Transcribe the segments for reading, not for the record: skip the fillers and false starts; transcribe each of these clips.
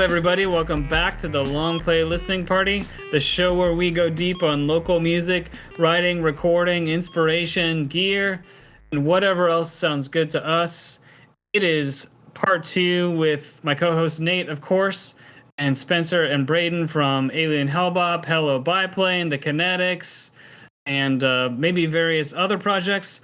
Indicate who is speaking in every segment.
Speaker 1: everybody? Welcome back to the Long Play Listening Party, the show where we go deep on local music, writing, recording, inspiration, gear, and whatever else sounds good to us. It is part 2 with my co-host Nate, of course, and Spencer and Braden from Alien Hellbop, Hello Biplane, the Kinetiks, and maybe various other projects.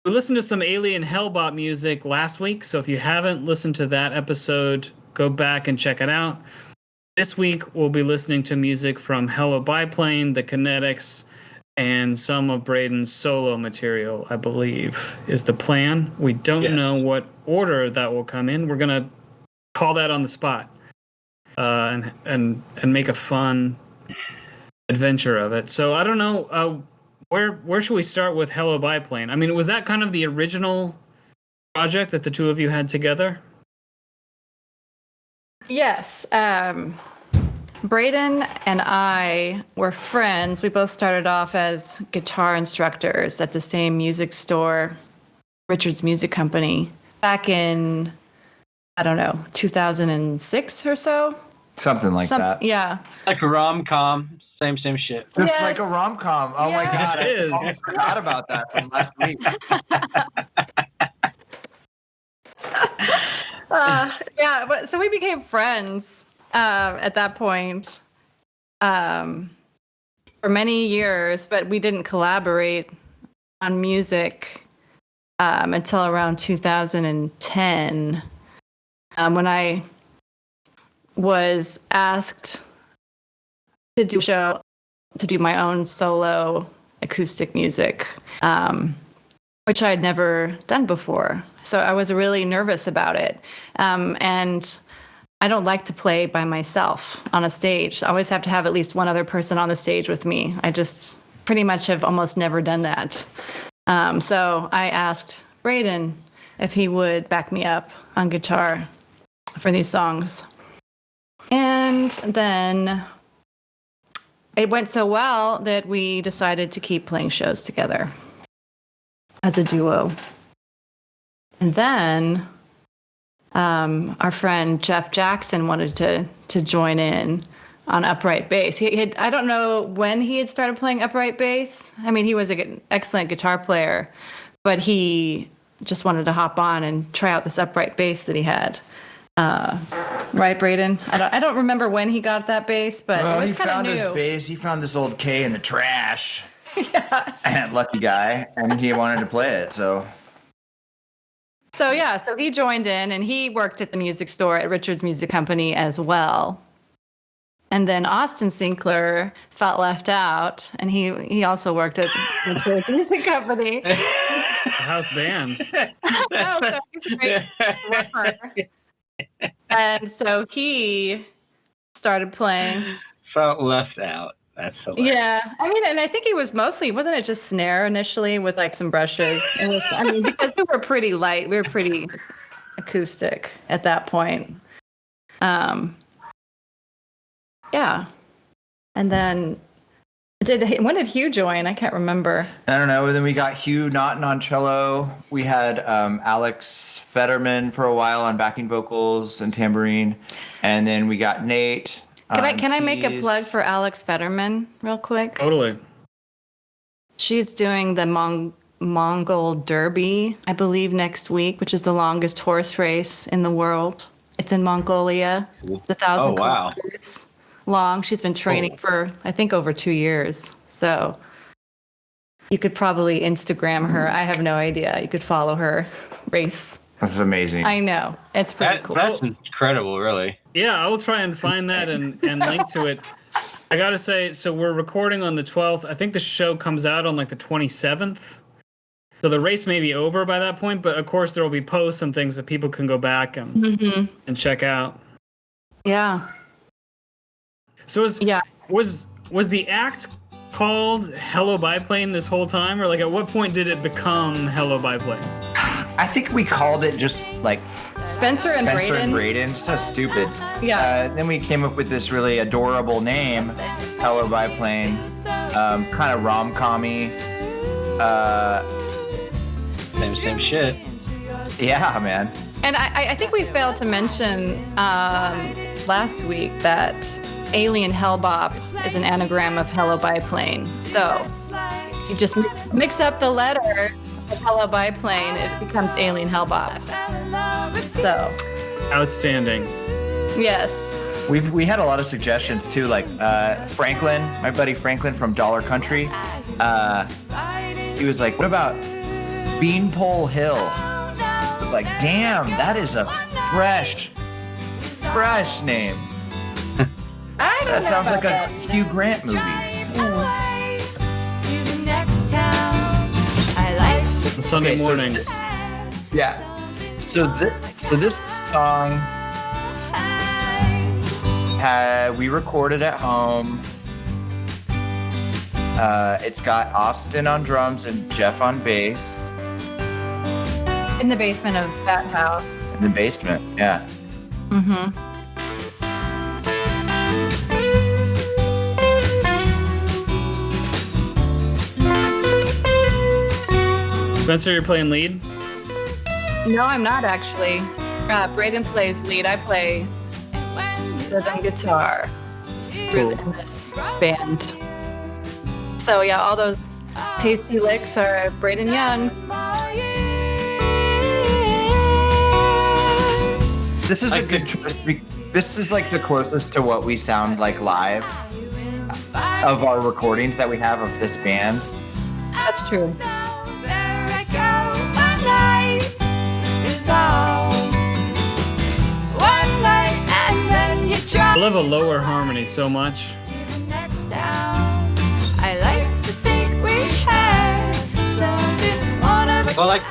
Speaker 1: We listened to some Alien Hellbop music last week, so if you haven't listened to that episode, go back and check it out. This week, we'll be listening to music from Hello Biplane, the Kinetiks, and some of Braden's solo material, I believe, is the plan. We don't know what order that will come in. We're going to call that on the spot and make a fun adventure of it. So I don't know, where should we start with Hello Biplane? I mean, was that kind of the original project that the two of you had together?
Speaker 2: Yes. Braden and I were friends. We both started off as guitar instructors at the same music store, Richard's Music Company, back in, 2006 or so?
Speaker 3: Something like that.
Speaker 2: Yeah.
Speaker 4: Like a rom-com. Same shit.
Speaker 3: Just like a rom-com. Oh my God.
Speaker 1: I
Speaker 3: forgot about that from last week.
Speaker 2: So we became friends at that point for many years, but we didn't collaborate on music until around 2010 when I was asked to do my own solo acoustic music, which I had never done before. So I was really nervous about it. And I don't like to play by myself on a stage. I always have to have at least one other person on the stage with me. I just pretty much have almost never done that. So I asked Braden if he would back me up on guitar for these songs. And then it went so well that we decided to keep playing shows together as a duo. And then our friend Jeff Jackson wanted to join in on upright bass. I don't know when he had started playing upright bass. I mean, he was an excellent guitar player, but he just wanted to hop on and try out this upright bass that he had. Right, Braden? I don't remember when he got that bass, but it was kind of new.
Speaker 3: He found his bass. He found this old K in the trash. Yeah. And lucky guy, and he wanted to play it, so
Speaker 2: he joined in, and he worked at the music store at Richard's Music Company as well. And then Austin Sinclair felt left out, and he also worked at Richard's Music Company.
Speaker 1: House band.
Speaker 2: No, so he's a great rapper. And so he started playing.
Speaker 4: Felt left out. That's hilarious.
Speaker 2: Yeah, I mean, and I think he was wasn't it just snare initially with like some brushes? Because we were pretty light, we were pretty acoustic at that point. Yeah, and then when did Hugh join? I can't remember.
Speaker 3: I don't know. Then we got Hugh Naughton on cello. We had Alex Fetterman for a while on backing vocals and tambourine, and then we got Nate.
Speaker 2: Can I make a plug for Alex Fetterman real quick?
Speaker 1: Totally.
Speaker 2: She's doing the Mongol Derby, I believe, next week, which is the longest horse race in the world. It's in Mongolia. It's 1,000 kilometers long. She's been training for, I think, over 2 years. So you could probably Instagram her. I have no idea. You could follow her race.
Speaker 3: That's amazing.
Speaker 2: I know. It's pretty cool.
Speaker 4: That's incredible, really.
Speaker 1: Yeah, I'll try and find that and link to it. I gotta say, so we're recording on the 12th. I think the show comes out on like the 27th. So the race may be over by that point, but of course there will be posts and things that people can go back and check out.
Speaker 2: Yeah.
Speaker 1: So was the act called Hello Biplane this whole time, or like at what point did it become Hello Biplane?
Speaker 3: I think we called it just like
Speaker 2: Spencer and Braden.
Speaker 3: So stupid.
Speaker 2: Yeah.
Speaker 3: Then we came up with this really adorable name, Hello Biplane, kind of rom-com-y.
Speaker 4: Same shit.
Speaker 3: Yeah, man.
Speaker 2: And I think we failed to mention realized last week that Alien Hellbop is an anagram of Hello Biplane. So you just mix up the letters of Hello Biplane, it becomes Alien Hellbop. So
Speaker 1: Outstanding.
Speaker 2: yes.
Speaker 3: We had a lot of suggestions too, like Franklin, my buddy Franklin from Dollar Country. He was like, "What about Beanpole Hill?" I was like, "Damn, that is a fresh name." That sounds like a Hugh Grant movie.
Speaker 1: Sunday
Speaker 3: Okay, so
Speaker 1: mornings.
Speaker 3: Yeah. So this song we recorded at home. It's got Austin on drums and Jeff on bass.
Speaker 2: In the basement of that house.
Speaker 3: In the basement, yeah.
Speaker 2: Mm-hmm.
Speaker 1: Spencer, you're playing lead?
Speaker 2: No, I'm not actually. Braden plays lead. I play rhythm guitar in this band. So yeah, all those tasty licks are Braden Young's.
Speaker 3: This is a good choice. This is like the closest to what we sound like live of our recordings that we have of this band.
Speaker 2: That's true.
Speaker 1: I love a lower harmony so much.
Speaker 4: Well, like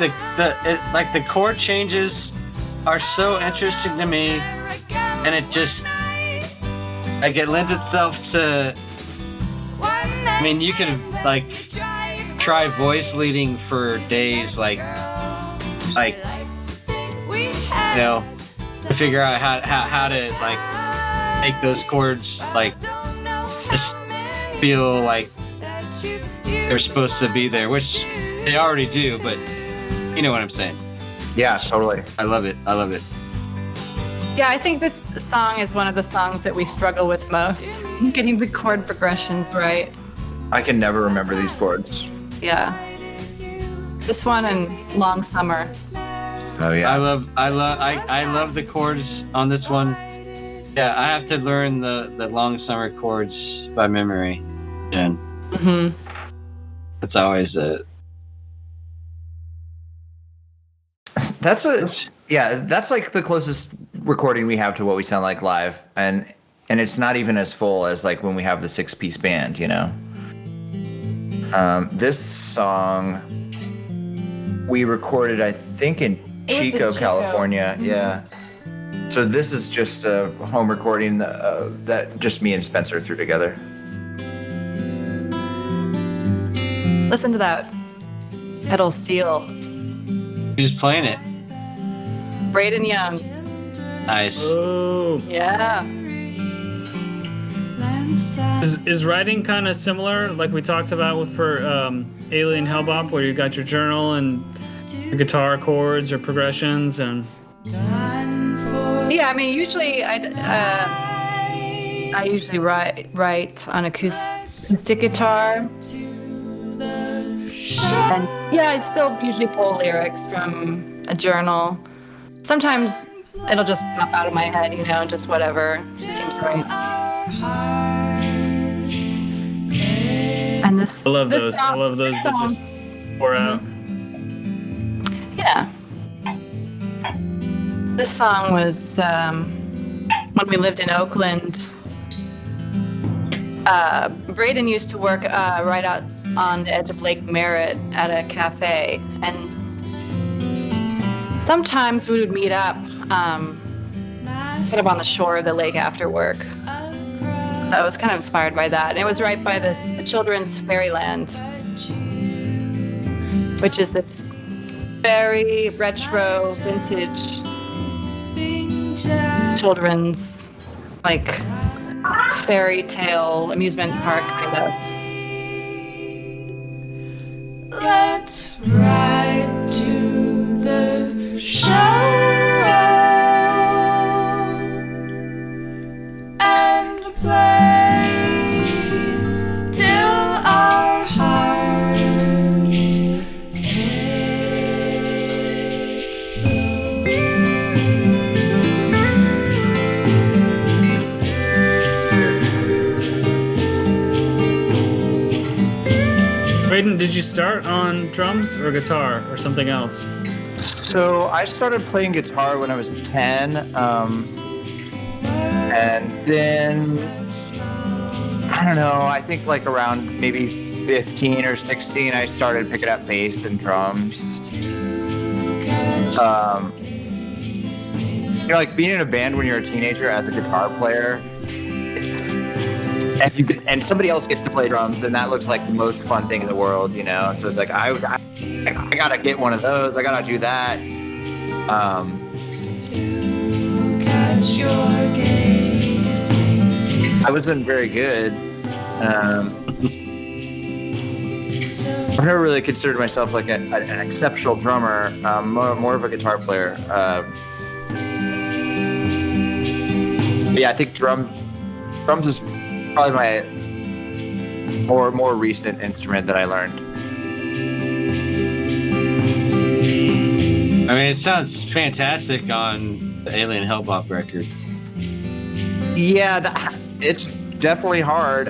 Speaker 4: the chord changes are so interesting to me, and it just like it lends itself to. I mean, you can like try voice leading for days, like you know, to figure out how to like make those chords like just feel like they're supposed to be there, which they already do, but you know what I'm saying.
Speaker 3: Yeah, totally.
Speaker 4: I love it.
Speaker 2: Yeah, I think this song is one of the songs that we struggle with most, getting the chord progressions right.
Speaker 3: I can never remember these chords.
Speaker 2: Yeah. This one and Long Summer.
Speaker 3: Oh yeah.
Speaker 4: I love the chords on this one. Yeah, I have to learn the Long Summer chords by memory. And it's always a
Speaker 3: That's like the closest recording we have to what we sound like live, and it's not even as full as like when we have the 6-piece band, you know. This song we recorded, I think, in Chico, California. Yeah. So this is just a home recording that just me and Spencer threw together.
Speaker 2: Listen to that pedal steel.
Speaker 4: who's playing it.
Speaker 2: Braden Young.
Speaker 4: Nice.
Speaker 1: Oh.
Speaker 2: Yeah.
Speaker 1: Is writing kind of similar, like we talked about for Alien Hellbop, where you got your journal and your guitar chords or progressions and?
Speaker 2: Yeah, I mean, usually I usually write on acoustic guitar. And yeah, I still usually pull lyrics from a journal. Sometimes it'll just pop out of my head, you know, just whatever seems right. And this
Speaker 1: I love those.
Speaker 2: song,
Speaker 1: I love those that just pour out.
Speaker 2: Yeah. This song was when we lived in Oakland. Braden used to work right out on the edge of Lake Merritt at a cafe, and sometimes we would meet up kind of on the shore of the lake after work. So I was kind of inspired by that. And it was right by the Children's Fairyland, which is this very retro, vintage children's, like, fairy tale amusement park kind of.
Speaker 5: Let's ride to the shore.
Speaker 1: Braden, did you start on drums or guitar or something else?
Speaker 3: So I started playing guitar when I was 10, and then I don't know. I think like around maybe 15 or 16, I started picking up bass and drums. Like being in a band when you're a teenager as a guitar player, and somebody else gets to play drums, and that looks like the most fun thing in the world, So it's like I gotta get one of those. I gotta do that. I wasn't very good. I've never really considered myself like an exceptional drummer. More of a guitar player. But yeah, I think drums is probably my more recent instrument that I learned.
Speaker 4: I mean, it sounds fantastic on the Alien Hellbop record.
Speaker 3: Yeah, it's definitely hard.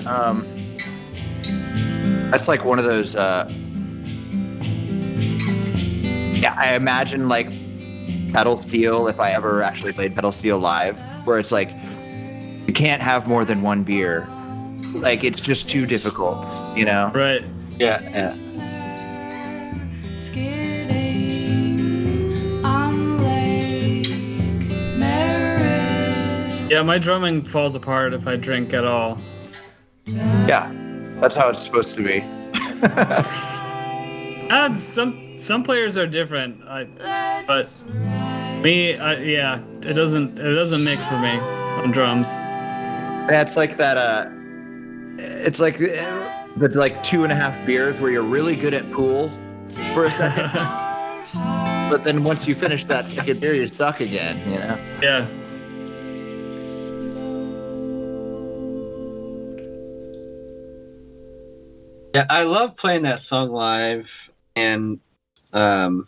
Speaker 3: That's like one of those. Yeah, I imagine like pedal steel if I ever actually played pedal steel live, where it's like you can't have more than one beer. Like it's just too difficult,
Speaker 1: Right.
Speaker 4: Yeah.
Speaker 1: Yeah, my drumming falls apart if I drink at all.
Speaker 3: Yeah, that's how it's supposed to be.
Speaker 1: Some players are different, but me, it doesn't mix for me on drums.
Speaker 3: Yeah, it's like that. It's like the 2.5 beers where you're really good at pool for a second, but then once you finish that second beer, you suck again.
Speaker 1: Yeah.
Speaker 4: Yeah, I love playing that song live, and I'm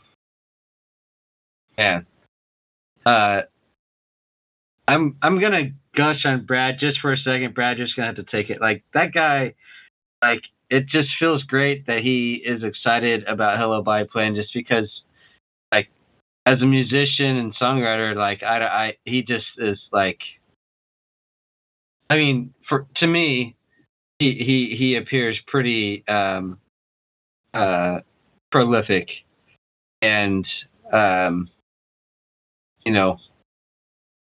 Speaker 4: gonna gush on Brad just for a second. Brad, just gonna have to take it. Like that guy, like it just feels great that he is excited about Hello Biplane, just because, like, as a musician and songwriter, like he just is like. I mean, to me. He appears pretty prolific, and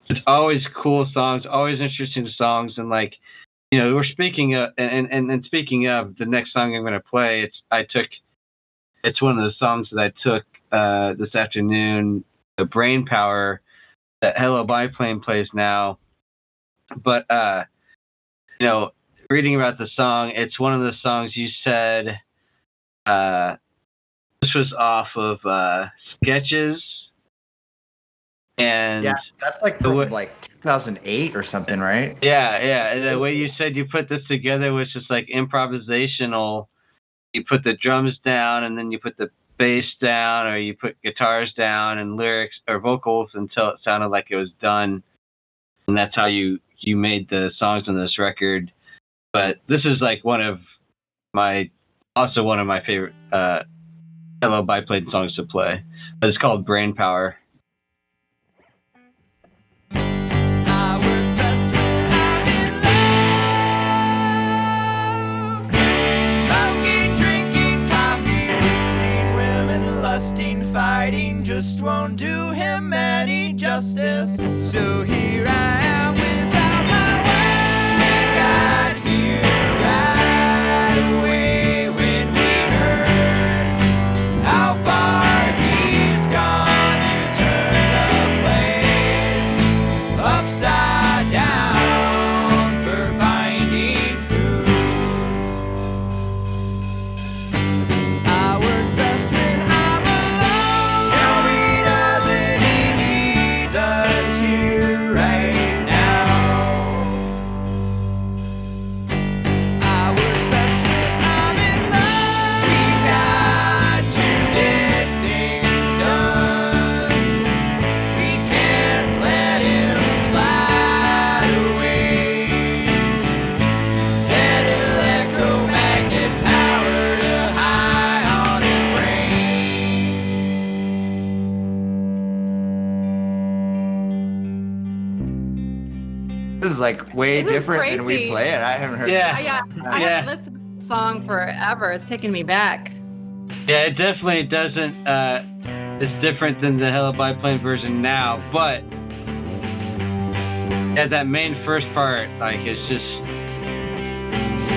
Speaker 4: it's always cool songs, always interesting songs, and like we're speaking of and speaking of the next song I'm going to play. It's one of the songs that I took this afternoon, the Brain Power that Hello Biplane plays now, but reading about the song, it's one of the songs you said this was off of Sketches, and
Speaker 3: yeah, that's like from like 2008 or something, right?
Speaker 4: Yeah. And the way you said you put this together was just like improvisational. You put the drums down, and then you put the bass down, or you put guitars down and lyrics or vocals until it sounded like it was done, and that's how you made the songs on this record. But this is like one of my favorite Hello Biplane songs to play. But it's called Brain Power.
Speaker 5: I work best when I'm in love. Smoking, drinking, coffee, boozing, women, lusting, fighting just won't do him any justice. So here I am without my way. Got here right away when we heard how far he's gone to turn the place upside down for finding food. I work best when I'm alone. Tell me, doesn't he needs us here?
Speaker 3: is like way
Speaker 2: This is
Speaker 3: different than we
Speaker 2: crazy.
Speaker 3: play it. I haven't heard.
Speaker 4: Yeah.
Speaker 2: I haven't listened to the song forever. It's taking me back.
Speaker 4: Yeah, it definitely doesn't. It's different than the Hello Biplane version now, but yeah, that main first part, like it's just,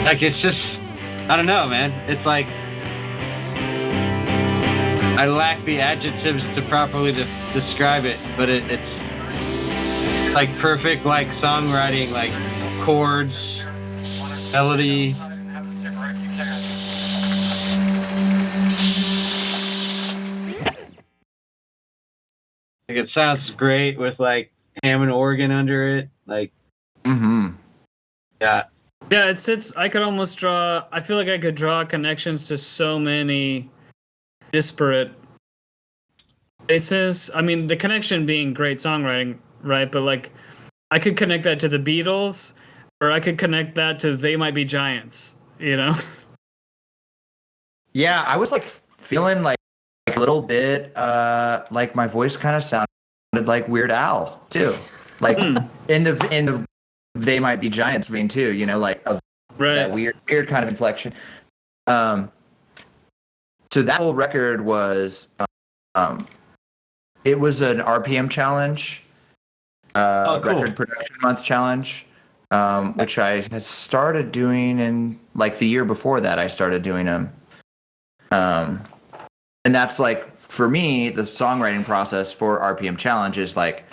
Speaker 4: I don't know, man. It's like I lack the adjectives to properly describe it, but it's like perfect, like songwriting, like chords, melody. Like it sounds great with like Hammond organ under it, like.
Speaker 3: Mm-hmm.
Speaker 4: Yeah.
Speaker 1: Yeah, it sits. I could almost draw. I feel like I could draw connections to so many disparate places. I mean, the connection being great songwriting, right? But like, I could connect that to the Beatles, or I could connect that to They Might Be Giants. You know?
Speaker 3: Yeah, I was like feeling like a little bit like my voice kind of sounded like Weird Al too, like in the They Might Be Giants vein too. You know, like of that weird kind of inflection. So that whole record was it was an RPM challenge,
Speaker 4: cool.
Speaker 3: record production month challenge, which I had started doing in like the year before that. I started doing them. And that's like, for me, the songwriting process for RPM Challenge is like,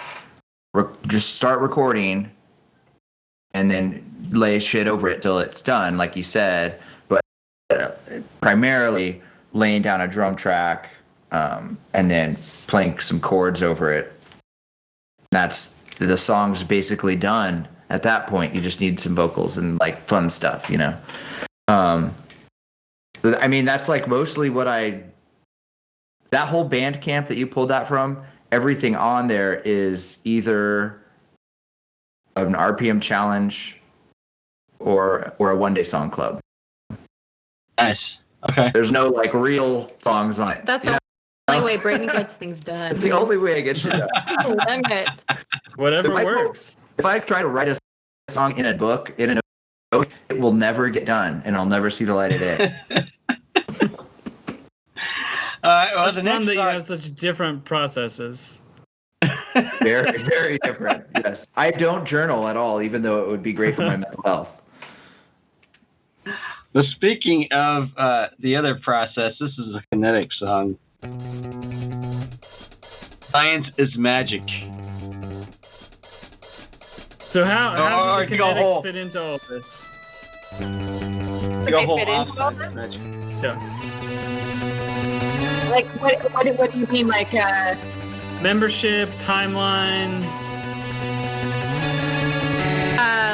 Speaker 3: just start recording and then lay shit over it till it's done, like you said. But primarily laying down a drum track and then playing some chords over it. That's the song's basically done at that point. You just need some vocals and like fun stuff, you know. I mean, that's like mostly what that whole band camp that you pulled that from, everything on there is either an RPM challenge or a One Day Song Club.
Speaker 4: Nice. Okay.
Speaker 3: There's no like real songs on it.
Speaker 2: That's the only way Braden gets things done.
Speaker 3: It's the only way I get shit done.
Speaker 2: Limit.
Speaker 1: Whatever
Speaker 3: If I-
Speaker 1: works.
Speaker 3: If I try to write a song in a book, it will never get done, and I'll never see the light of day.
Speaker 1: It's
Speaker 4: the
Speaker 1: fun
Speaker 4: next
Speaker 1: that you
Speaker 4: song-
Speaker 1: have such different processes.
Speaker 3: Very, very different. Yes, I don't journal at all, even though it would be great for my mental health.
Speaker 4: But speaking of the other process, this is a Kinetic song. Science is magic.
Speaker 1: So how
Speaker 4: Or
Speaker 1: do the
Speaker 4: dig a hole.
Speaker 1: Kinetiks fit into all this?
Speaker 4: Like a whole
Speaker 2: fit into all
Speaker 4: Science is magic.
Speaker 1: Yeah.
Speaker 2: Like, what do you mean? Like,
Speaker 1: Membership, timeline.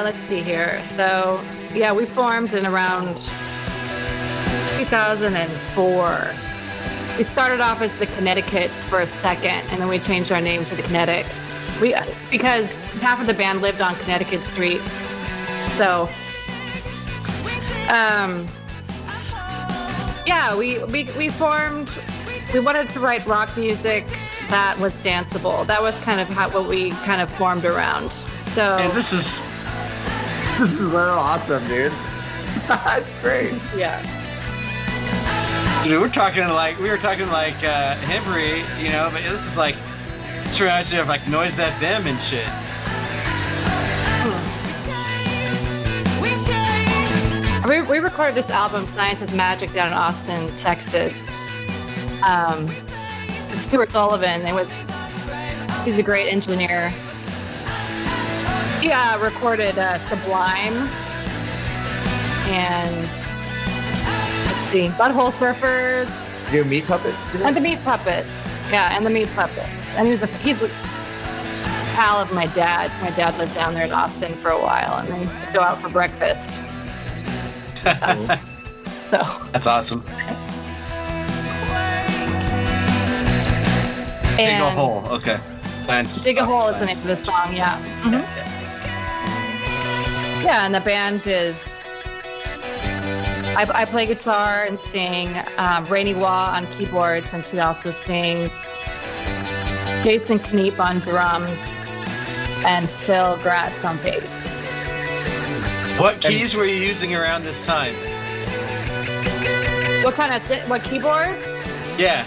Speaker 2: let's see here. So, yeah, we formed in around 2004. We started off as the Kinetiks for a second, and then we changed our name to the Kinetiks. Because half of the band lived on Connecticut Street. So, yeah, we formed. We wanted to write rock music that was danceable. That was kind of what we kind of formed around. So,
Speaker 4: And
Speaker 3: This is awesome, dude. That's great.
Speaker 2: yeah.
Speaker 4: dude, we were talking like Hembury, you know, but this is like strategy of like Noise FM and shit.
Speaker 2: We recorded this album, Science is Magic, down in Austin, Texas. Stuart Sullivan, he's a great engineer. He recorded Sublime and let's see, Butthole Surfers.
Speaker 3: Do Meat Puppets? Dude?
Speaker 2: And the Meat Puppets. Yeah, and the Meat Puppets. And he's a pal of my dad's. My dad lived down there in Austin for a while, and they go out for breakfast. So
Speaker 4: That's awesome. Dig a
Speaker 2: and
Speaker 4: hole. Okay. Science.
Speaker 2: Dig a Hole is the name of the song, yeah. Mhm. Yeah, and the band is. I play guitar and sing. Rainey Waugh on keyboards, and she also sings. Jason Kneep on drums, and Phil Gratz on bass.
Speaker 4: What keys were you using around this time?
Speaker 2: What kind of what keyboards?
Speaker 4: Yeah.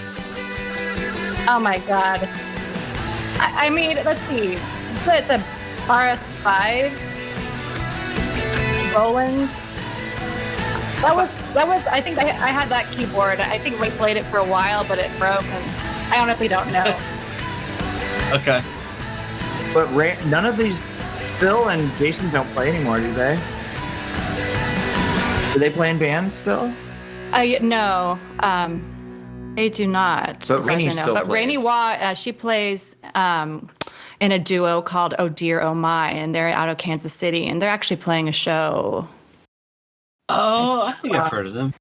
Speaker 2: Oh my god. I mean, let's see. Put the RS5 Roland. That was. I think I had that keyboard. I think we played it for a while, but it broke, and I honestly don't know.
Speaker 4: Okay.
Speaker 3: But none of these, Phil and Jason don't play anymore, do they? Do they play in bands still?
Speaker 2: No, they do not.
Speaker 3: But
Speaker 2: as far
Speaker 3: Rainey
Speaker 2: as I know.
Speaker 3: still
Speaker 2: But
Speaker 3: plays.
Speaker 2: Rainey Watt, she plays in a duo called Oh Dear Oh My, and they're out of Kansas City, and they're actually playing a show
Speaker 4: Oh, I think I've heard of them.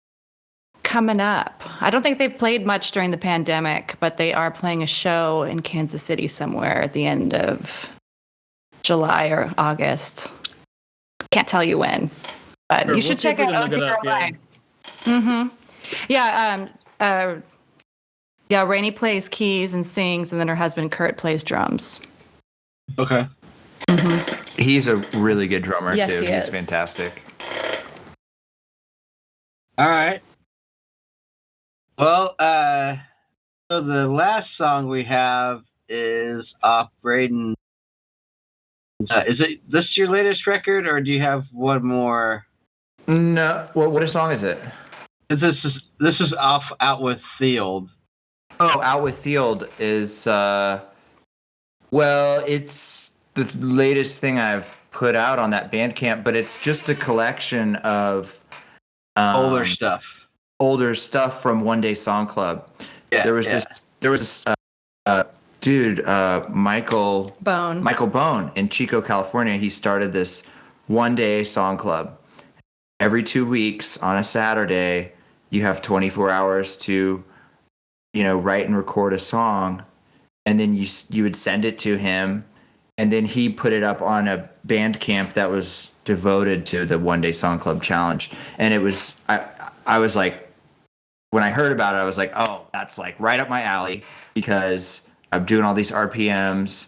Speaker 2: coming up. I don't think they've played much during the pandemic, but they are playing a show in Kansas City somewhere at the end of July or August. Can't tell you when, but
Speaker 1: Sure,
Speaker 2: you should
Speaker 1: we'll see if
Speaker 2: check
Speaker 1: we
Speaker 2: out
Speaker 1: can
Speaker 2: Oh
Speaker 1: look it
Speaker 2: Dear
Speaker 1: up,
Speaker 2: Oh My. Yeah, Rainey plays keys and sings, and then her husband Kurt plays drums.
Speaker 4: Okay.
Speaker 3: He's a really good drummer,
Speaker 2: Yes,
Speaker 3: too.
Speaker 2: he
Speaker 3: He's
Speaker 2: is.
Speaker 3: fantastic.
Speaker 4: All right. Well, so the last song we have is off Braden. Is it this your latest record, or do you have one more?
Speaker 3: No. What song is it?
Speaker 4: This is off Out with Field.
Speaker 3: Oh, Out with Field is, it's the latest thing I've put out on that Bandcamp, but it's just a collection of
Speaker 4: Older stuff.
Speaker 3: older stuff from One Day Song Club.
Speaker 4: Yeah.
Speaker 3: There was this dude, Michael
Speaker 2: Bone.
Speaker 3: in Chico, California. He started this One Day Song Club. Every 2 weeks on a Saturday, you have 24 hours to, write and record a song, and then you would send it to him, and then he put it up on a Bandcamp that was devoted to the One Day Song Club challenge. And it was, I was like, when I heard about it, I was like, oh, that's like right up my alley, because I'm doing all these RPMs,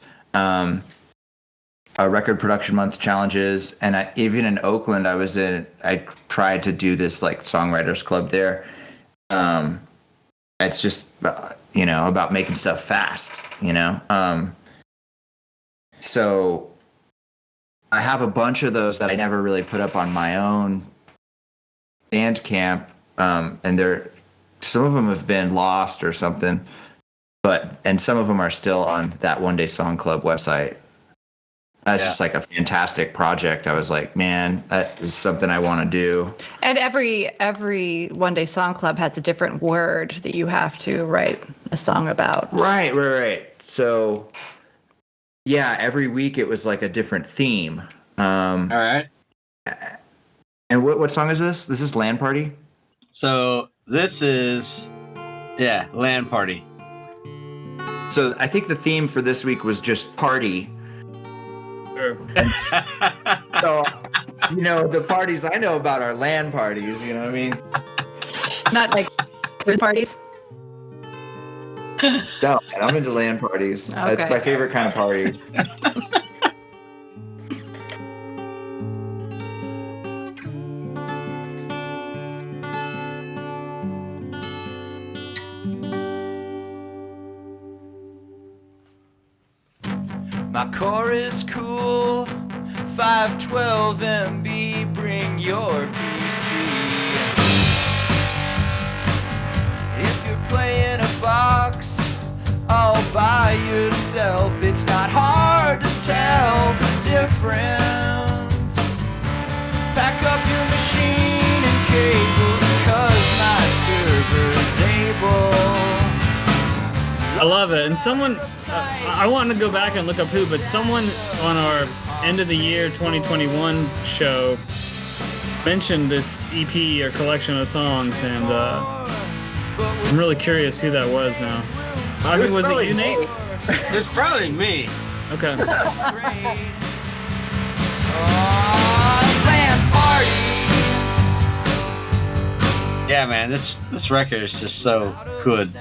Speaker 3: record production month challenges, and even in Oakland, I tried to do this like songwriters club there. It's just about making stuff fast, so I have a bunch of those that I never really put up on my own Bandcamp, and some of them have been lost or something, and some of them are still on that One Day Song Club website. That's just like a fantastic project. I was like, man, that is something I want to do.
Speaker 2: And every One Day Song Club has a different word that you have to write a song about.
Speaker 3: Right. So, yeah, every week it was like a different theme.
Speaker 4: All right.
Speaker 3: And what song is this? This is Lan Party?
Speaker 4: So this is, Lan Party.
Speaker 3: So I think the theme for this week was just party.
Speaker 1: Sure.
Speaker 3: So, the parties I know about are LAN parties, you know what I mean?
Speaker 2: Not like Christmas parties.
Speaker 3: No, and I'm into LAN parties. That's
Speaker 2: Okay.
Speaker 3: my favorite kind of party.
Speaker 5: My core is cool, 512 MB, bring your PC. If you're playing a box all by yourself, it's not hard to tell the difference. Pack up your machine and cables, 'cause my server's able.
Speaker 1: I love it. And someone, I want to go back and look up who, but someone on our end of the year 2021 show mentioned this EP or collection of songs, and I'm really curious who that was now. I mean, was it you, Nate?
Speaker 4: It's probably me.
Speaker 1: Okay.
Speaker 5: LAN Party.
Speaker 4: Yeah, man, this record is just so good.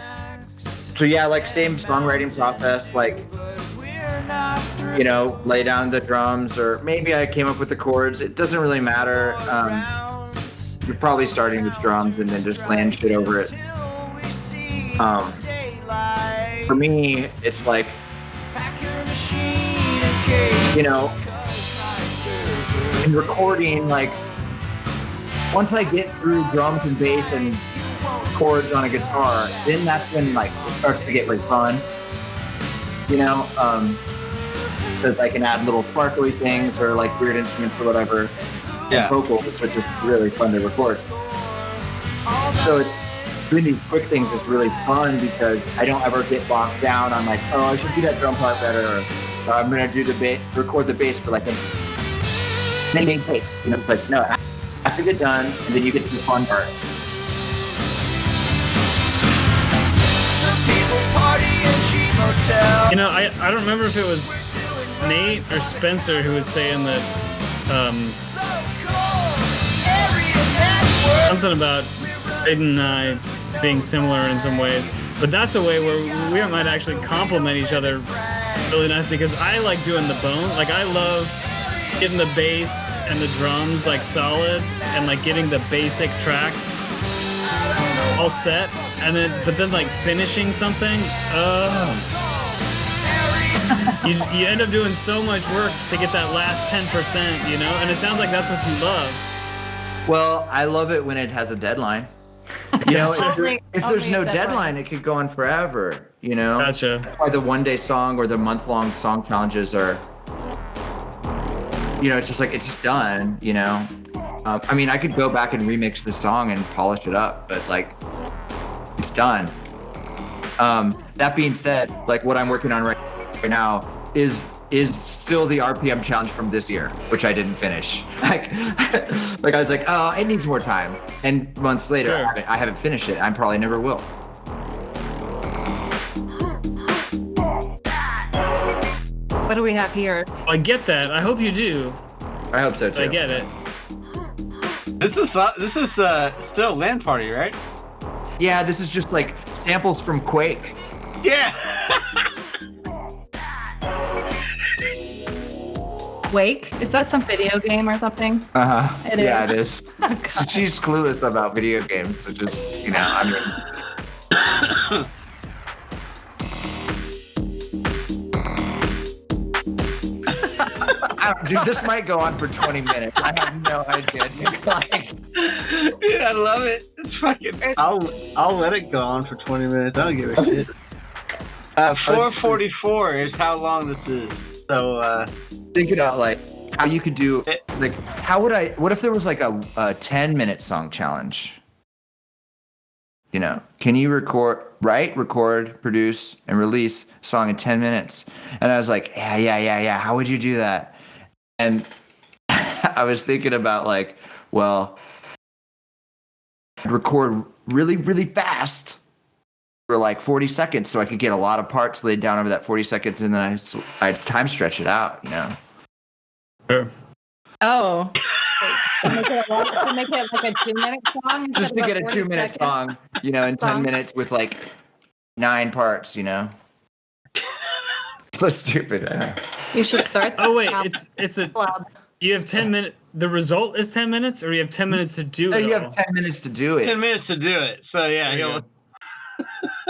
Speaker 3: So yeah, like same songwriting process, like
Speaker 5: We're not through.
Speaker 3: lay down the drums, or maybe I came up with the chords. It doesn't really matter. You're probably starting with drums and then just land shit over it. For me, it's like, in recording, like, once I get through drums and bass and chords on a guitar, then that's when, like, it starts to get, like, fun. Because I can add little sparkly things or, like, weird instruments or whatever.
Speaker 4: Yeah.
Speaker 3: Vocals, which is really fun to record. So it's doing these quick things is really fun because I don't ever get bogged down on, like, oh, I should do that drum part better, or I'm gonna do the record the bass for like a many takes. It's like, no, it has to get done, and then you get to the fun part.
Speaker 5: Some people party in cheap motels.
Speaker 1: I don't remember if it was Nate or Spencer who was saying that something about Braden and I being similar in some ways, but that's a way where we might actually complement each other really nicely, because I like doing the bone. Like, I love getting the bass and the drums like solid and like getting the basic tracks all set, and then like finishing something. You end up doing so much work to get that last 10%, and it sounds like that's what you love.
Speaker 3: Well, I love it when it has a deadline. If there's no deadline, it could go on forever.
Speaker 1: Gotcha.
Speaker 3: That's why the one-day song or the month-long song challenges are. It's just like, it's just done. I mean, I could go back and remix the song and polish it up, but like, it's done. That being said, like, what I'm working on right now is still the RPM challenge from this year, which I didn't finish. Like I was like, oh, it needs more time. And months later,
Speaker 1: Sure.
Speaker 3: I haven't finished it. I probably never will.
Speaker 2: What do we have here?
Speaker 1: I get that. I hope you do.
Speaker 3: I hope so too.
Speaker 1: I get it.
Speaker 4: This is still Lan Party, right?
Speaker 3: Yeah, this is just like samples from Quake.
Speaker 4: Yeah.
Speaker 2: Wake? Is that some video game or something?
Speaker 3: Uh-huh.
Speaker 2: It
Speaker 3: Yeah,
Speaker 2: is.
Speaker 3: it is.
Speaker 2: Oh, God.
Speaker 3: So she's clueless about video games, so just, I mean. Dude, this might go on for 20 minutes. I have no idea.
Speaker 4: Dude, I love it. It's fucking. I'll let it go on for 20 minutes. I don't give a shit. 4:44 is how long this is. So
Speaker 3: think about like how you could do like what if there was like a 10-minute song challenge? Can you record, produce, and release a song in 10 minutes? And I was like, yeah. How would you do that? And I was thinking about like, well, I'd record really, really fast for like 40 seconds so I could get a lot of parts laid down over that 40 seconds, and then I'd time stretch it out,
Speaker 1: Sure.
Speaker 2: Oh. To make it like a 2-minute song?
Speaker 3: Just to get a 2-minute song, in 10 minutes with like 9 parts, So stupid. I know.
Speaker 2: You should start that.
Speaker 1: Oh wait, it's a
Speaker 2: club.
Speaker 1: you have 10 minutes. The result is 10 minutes, or you have 10 minutes to do
Speaker 3: So
Speaker 1: it.
Speaker 3: you
Speaker 1: all?
Speaker 3: have 10 minutes to do it.
Speaker 4: 10 minutes to do it. So yeah,
Speaker 1: There you go.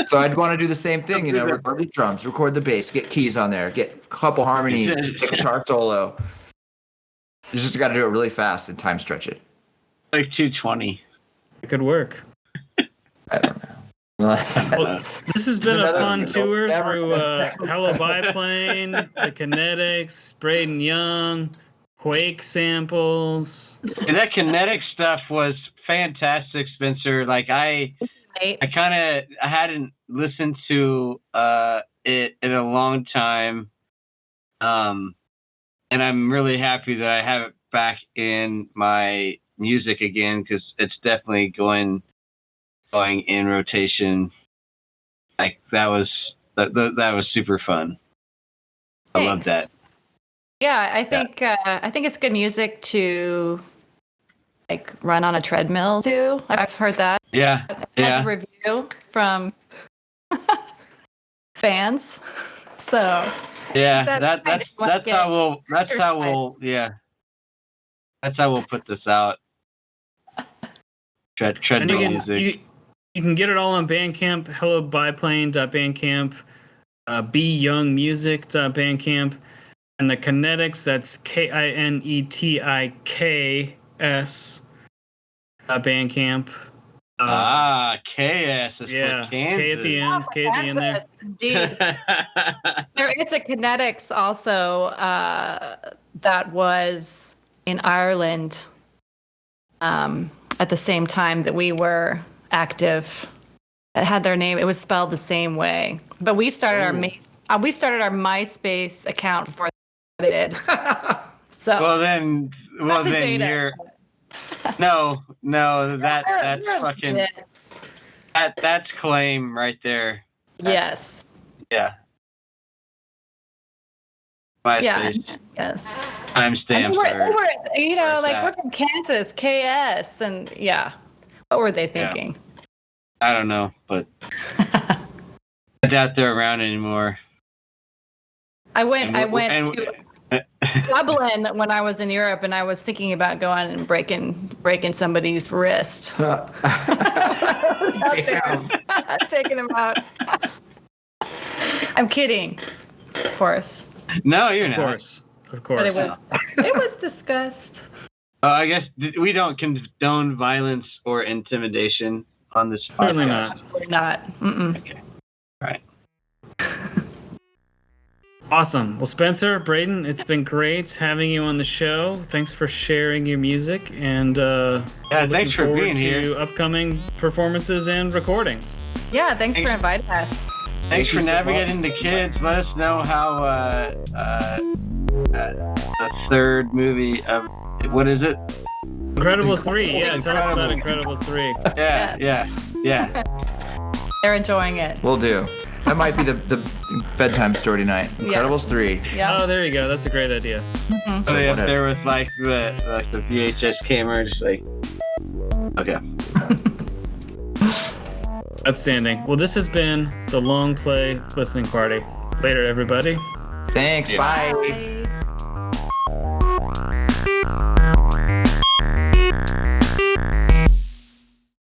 Speaker 3: So I'd want to do the same thing, record the drums, record the bass, get keys on there, get a couple harmonies, get guitar solo. You just got to do it really fast and time stretch it.
Speaker 4: like 2:20.
Speaker 1: It could work.
Speaker 3: I don't know.
Speaker 1: Well, this has been a
Speaker 3: another
Speaker 1: fun
Speaker 3: result.
Speaker 1: tour
Speaker 3: Never-
Speaker 1: through Hello Biplane, the Kinetiks, Braden Young, Quake samples.
Speaker 4: And that kinetic stuff was fantastic, Spencer. Like I hadn't listened to it in a long time. And I'm really happy that I have it back in my music again, because it's definitely going in rotation. Like that was super fun. I love that.
Speaker 2: Yeah, I think it's good music to like run on a treadmill too. I've heard that.
Speaker 4: Yeah.
Speaker 2: As a review from fans. So
Speaker 4: Yeah,
Speaker 2: That's
Speaker 4: that's how we'll put this out.
Speaker 1: And
Speaker 4: Treadmill music.
Speaker 1: You can get it all on Bandcamp, hellobiplane.bandcamp, beyoungmusic.bandcamp, and the Kinetiks, that's KINETIKS Bandcamp.
Speaker 4: KS is
Speaker 1: Yeah,
Speaker 4: for Kansas.
Speaker 1: K at the end, K at the end there.
Speaker 2: Kansas, indeed. There is a Kinetiks also that was in Ireland at the same time that we were active. It had their name. It was spelled the same way. But we started our MySpace account before they did. So
Speaker 4: well then you're no that's fucking
Speaker 2: legit.
Speaker 4: that's claim right there.
Speaker 2: Yes.
Speaker 4: Yeah.
Speaker 2: Yeah.
Speaker 4: MySpace.
Speaker 2: Yes.
Speaker 4: Timestamps
Speaker 2: we're from Kansas, KS, and yeah. What were they thinking?
Speaker 4: I don't know, but I doubt they're around anymore.
Speaker 2: I went to Dublin when I was in Europe, and I was thinking about going and breaking somebody's wrist.
Speaker 3: Damn.
Speaker 2: Taking him out. I'm kidding, of course.
Speaker 4: No, you're not.
Speaker 1: Of course.
Speaker 2: But it was discussed.
Speaker 4: I guess we don't condone violence or intimidation on this podcast.
Speaker 1: Certainly not.
Speaker 2: Absolutely not. Mm-mm.
Speaker 4: Okay. All right.
Speaker 1: Awesome. Well, Spencer, Braden, it's been great having you on the show. Thanks for sharing your music, and
Speaker 4: thanks for being here.
Speaker 1: to upcoming performances and recordings.
Speaker 2: Yeah, thanks for inviting us.
Speaker 4: Thanks for navigating the kids. Let us know how the third movie of what is it?
Speaker 1: Incredibles 3. Yeah, tell us about Incredibles 3.
Speaker 4: Yeah.
Speaker 2: They're enjoying it.
Speaker 3: Will do. That might be the bedtime story tonight. Incredibles 3.
Speaker 2: Yeah.
Speaker 1: Oh, there you go. That's a great idea.
Speaker 2: Mm-hmm.
Speaker 4: So yeah, there was like the VHS camera, just like okay.
Speaker 1: Outstanding. Well, this has been the Long Play Listening Party. Later, everybody.
Speaker 3: Thanks.
Speaker 4: Yeah.
Speaker 3: Bye.